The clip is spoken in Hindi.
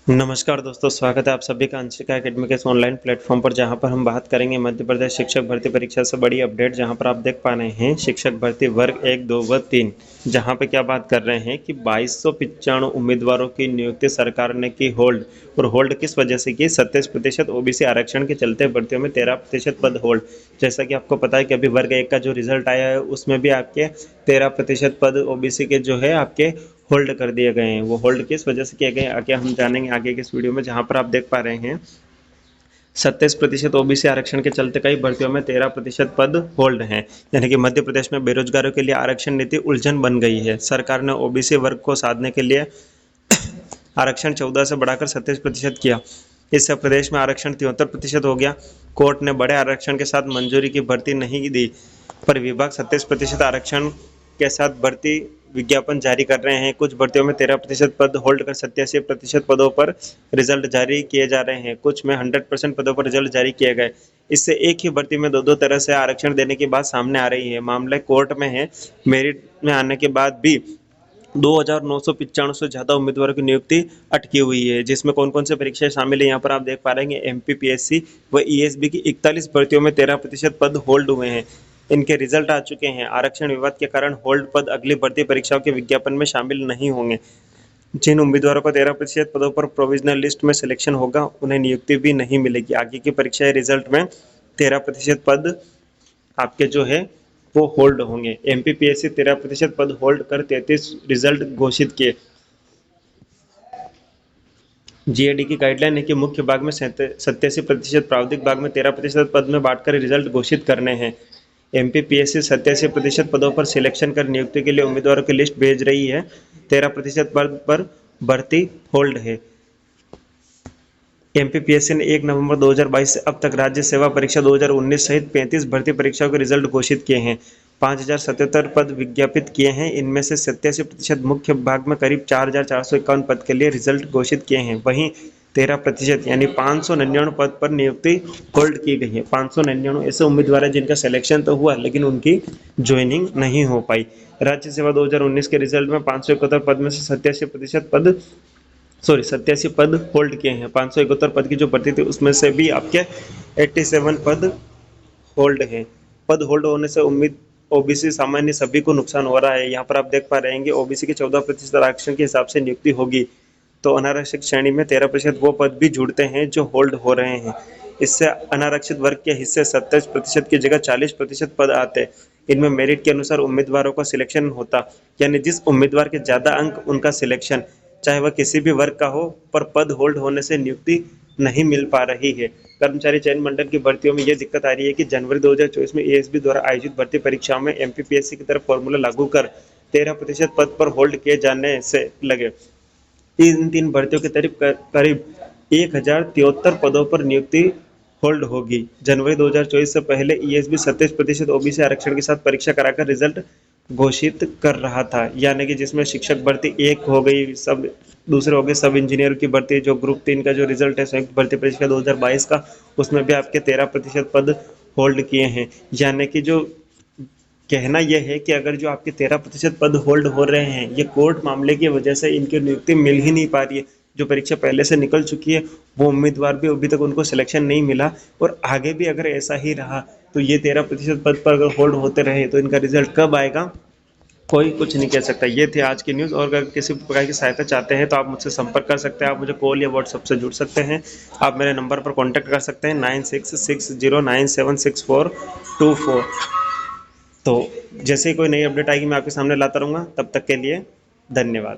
नमस्कार दोस्तों, स्वागत है आप सभी का अंशिका एकेडमी के इस ऑनलाइन प्लेटफॉर्म पर, जहां पर हम बात करेंगे मध्य प्रदेश शिक्षक भर्ती परीक्षा से बड़ी अपडेट। जहां पर आप देख पा रहे हैं शिक्षक भर्ती वर्ग 1, 2 व 3, जहां पे क्या बात कर रहे हैं कि 2295 उम्मीदवारों की नियुक्ति सरकार ने की होल्ड। और होल्ड किस वजह से की? 27% ओबीसी आरक्षण के चलते भर्तियों में 13% पद होल्ड। जैसा कि आपको पता है कि अभी वर्ग 1 का जो रिजल्ट आया है उसमें भी आपके 13% पद ओबीसी के जो है आपके होल्ड कर दिए गए हैं। वो होल्ड किस वजह से किए गए आगे हम जानेंगे आगे के इस वीडियो में, जहां पर आप देख पा रहे हैं 27% ओबीसी आरक्षण के चलते कई भर्तियों में 13% पद होल्ड हैं। यानी कि मध्य प्रदेश में बेरोजगारों के लिए आरक्षण नीति उलझन बन गई है। सरकार ने ओबीसी वर्ग को साधने के लिए आरक्षण 14 से बढ़ाकर 27% किया। इससे प्रदेश में आरक्षण 73% हो गया। कोर्ट ने बड़े आरक्षण के साथ मंजूरी की भर्ती नहीं दी, पर विभाग 27% आरक्षण के साथ भर्ती विज्ञापन जारी कर रहे हैं। कुछ भर्तियों में 13% पद होल्ड कर 87% पदों पर रिजल्ट जारी किए जा रहे हैं। कुछ में 100% पदों पर रिजल्ट जारी किए गए। इससे एक ही भर्ती में दो तरह से आरक्षण देने की बात सामने आ रही है। मामला कोर्ट में है। मेरिट में आने के बाद भी 2,995 से ज़्यादा उम्मीदवारों की नियुक्ति अटकी हुई है, जिसमें कौन कौन से परीक्षाएं शामिल है यहाँ पर आप देख पा रहे हैं। एमपीपीएससी व ईएसबी की 41 भर्तियों में 13% पद होल्ड हुए हैं। इनके रिजल्ट आ चुके हैं। आरक्षण विवाद के कारण होल्ड पद अगली भर्ती परीक्षाओं के विज्ञापन में शामिल नहीं होंगे। जिन उम्मीदवारों को 13% पदों पर प्रोविजनल लिस्ट में सिलेक्शन होगा उन्हें नियुक्ति भी नहीं मिलेगी। आगे की परीक्षा रिजल्ट में 13% पद आपके जो है वो होल्ड होंगे। एमपीपीएससी 13% पद होल्ड कर 33 रिजल्ट घोषित किए। जीएडी की गाइडलाइन है कि मुख्य भाग में 87%, प्रावधिक भाग में 13% पद में बांटकर रिजल्ट घोषित करने हैं। एमपीपीएससी 87% पदों पर सिलेक्शन कर नियुक्ति के लिए उम्मीदवारों की लिस्ट भेज रही है। 13% पद पर भर्ती होल्ड है। एमपीपीएससी ने 1 नवंबर 2022 से अब तक राज्य सेवा परीक्षा 2019 सहित 35 भर्ती परीक्षाओं के रिजल्ट घोषित किए हैं। 5,077 पद विज्ञापित किए हैं। इनमें से 87% मुख्य भाग में करीब 4,451 पद के लिए रिजल्ट घोषित किए हैं। वहीं 13% यानी 599 पद पर नियुक्ति होल्ड की गई है। 599 ऐसे उम्मीदवार हैं जिनका सिलेक्शन तो हुआ लेकिन उनकी ज्वाइनिंग नहीं हो पाई। राज्य सेवा 2019 के रिजल्ट में 571 पद में से 87 पद होल्ड किए हैं। 571 पद की जो भर्ती थी उसमें से भी आपके 87 पद होल्ड हैं। पद होल्ड होने से उम्मीद ओबीसी सामान्य सभी को नुकसान हो रहा है। यहाँ पर आप देख पा रहे हैं ओबीसी के 14% आरक्षण के हिसाब से नियुक्ति होगी तो अनारक्षित श्रेणी में 13% वो पद भी जुड़ते हैं जो होल्ड हो रहे हैं। इससे अनारक्षित वर्ग के हिस्से 27% की जगह 40% पद आते। इनमें मेरिट के अनुसार उम्मीदवारों का सिलेक्शन होता, यानी जिस उम्मीदवार के ज्यादा अंक उनका सिलेक्शन, चाहे वह किसी भी वर्ग का हो, पर पद होल्ड होने से नियुक्ति नहीं मिल पा रही है। कर्मचारी चयन मंडल की भर्तियों में यह दिक्कत आ रही है कि जनवरी 2024 में एएसबी द्वारा आयोजित भर्ती परीक्षाओं में एमपीपीएससी की तरफ फॉर्मूला लागू कर 13% पद पर होल्ड किए जाने से लगे। इन 3 भर्तियों के करीब 1,073 पदों पर नियुक्ति होल्ड होगी। जनवरी 2024 से पहले ईएसबी 27% ओबीसी आरक्षण के साथ परीक्षा कराकर रिजल्ट घोषित कर रहा था, यानी कि जिसमें शिक्षक भर्ती 1 हो गई, सब दूसरे हो गए सब इंजीनियर की भर्ती, जो ग्रुप 3 का जो रिजल्ट है संयुक्त भर्ती परीक्षा 2022 का, उसमें भी आपके 13% पद होल्ड किए हैं। यानी कि जो कहना यह है कि अगर जो आपके 13% पद होल्ड हो रहे हैं, ये कोर्ट मामले की वजह से इनकी नियुक्ति मिल ही नहीं पा रही है। जो परीक्षा पहले से निकल चुकी है वो उम्मीदवार भी अभी तक उनको सिलेक्शन नहीं मिला, और आगे भी अगर ऐसा ही रहा तो ये 13% पद पर अगर होल्ड होते रहे तो इनका रिजल्ट कब आएगा कोई कुछ नहीं कह सकता। ये थे आज की न्यूज़, और अगर किसी प्रकार की सहायता चाहते हैं तो आप मुझसे संपर्क कर सकते हैं। आप मुझे कॉल या व्हाट्सएप से जुड़ सकते हैं। आप मेरे नंबर पर कॉन्टैक्ट कर सकते हैं 9660976424। तो जैसे ही कोई नई अपडेट आएगी मैं आपके सामने लाता रहूँगा। तब तक के लिए धन्यवाद।